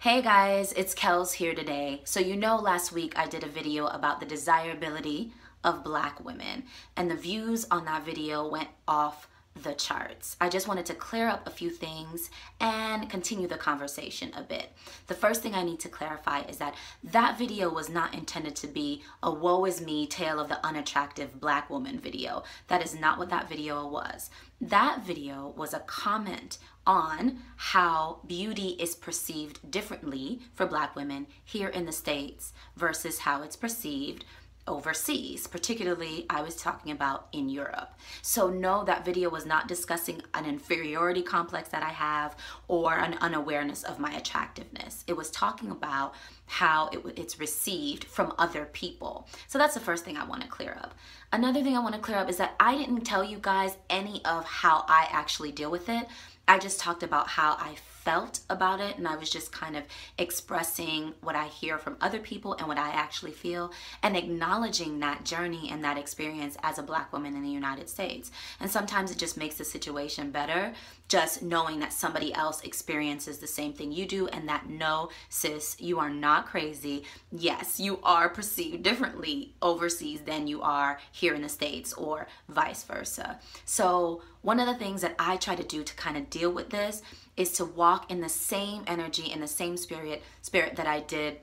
Hey guys, it's Kels here today. So you know last week I did a video about the desirability of Black women, and the views on that video went off the charts. I just wanted to clear up a few things and continue the conversation a bit. The first thing I need to clarify is that that video was not intended to be a woe is me tale of the unattractive Black woman video. That is not what that video was. That video was a comment on how beauty is perceived differently for Black women here in the States versus how it's perceived overseas. Particularly, I was talking about in Europe. So no, that video was not discussing an inferiority complex that I have or an unawareness of my attractiveness. It was talking about how it's received from other people. So that's the first thing I want to clear up. Another thing I want to clear up is that I didn't tell you guys any of how I actually deal with it. I just talked about how I felt about it, and I was just kind of expressing what I hear from other people and what I actually feel, and acknowledging that journey and that experience as a Black woman in the United States. And sometimes it just makes the situation better, just knowing that somebody else experiences the same thing you do, and that no, sis, you are not crazy. Yes, you are perceived differently overseas than you are here in the States, or vice versa. So one of the things that I try to do to kind of deal with this is to walk in the same energy, in the same spirit that I did,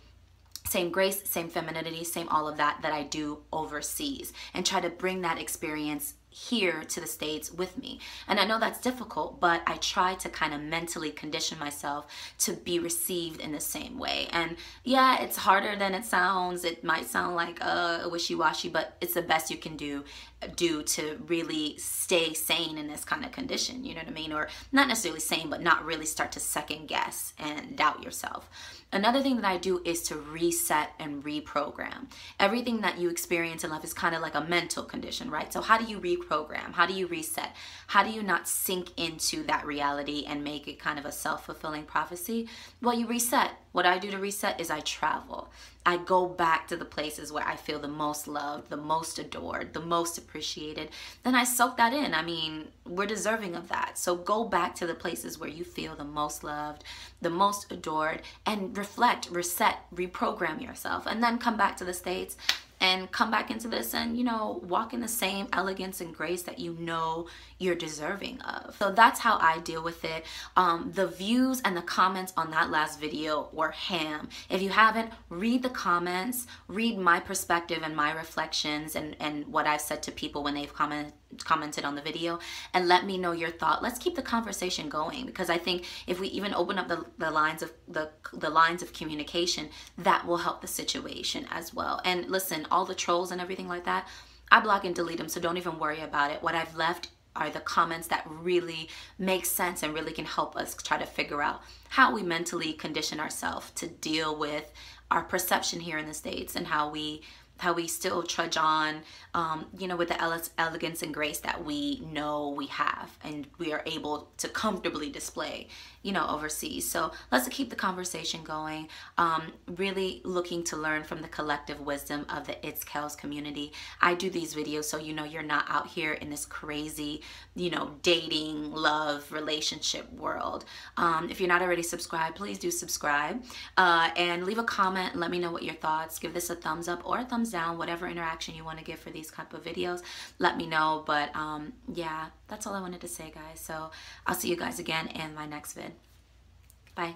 same grace, same femininity, same all of that I do overseas, and try to bring that experience here to the States with me. And I know that's difficult, but I try to kind of mentally condition myself to be received in the same way. And yeah, it's harder than it sounds. It might sound like wishy-washy, but it's the best you can do to really stay sane in this kind of condition, you know what I mean? Or not necessarily sane, but not really start to second guess and doubt yourself. Another thing that I do is to reset and reprogram. Everything that you experience in life is kind of like a mental condition, right? So how do you reprogram? How do you reset? How do you not sink into that reality and make it kind of a self-fulfilling prophecy? Well, you reset. What I do to reset is I travel. I go back to the places where I feel the most loved, the most adored, the most appreciated. Then I soak that in. I mean, we're deserving of that. So go back to the places where you feel the most loved, the most adored, and reflect, reset, reprogram yourself. And then come back to the States and come back into this and, you know, walk in the same elegance and grace that you know you're deserving of. So that's how I deal with it. The views and the comments on that last video were ham. If you haven't, read the comments, read my perspective and my reflections and what I've said to people when they've commented on the video, and let me know your thought. Let's keep the conversation going, because I think if we even open up the lines of communication, that will help the situation as well. And listen, all the trolls and everything like that, I block and delete them, so don't even worry about it. What I've left are the comments that really make sense and really can help us try to figure out how we mentally condition ourselves to deal with our perception here in the States, and how we still trudge on, you know, with the elegance and grace that we know we have and we are able to comfortably display, you know, overseas. So let's keep the conversation going. Really looking to learn from the collective wisdom of the IT'S KELLS community. I do these videos so you know you're not out here in this crazy, you know, dating, love, relationship world. If you're not already subscribed, please do subscribe, and leave a comment and let me know what your thoughts. Give this a thumbs up or a thumbs down, whatever interaction you want to give for these type of videos, let me know. But yeah, that's all I wanted to say, guys. So I'll see you guys again in my next vid. Bye.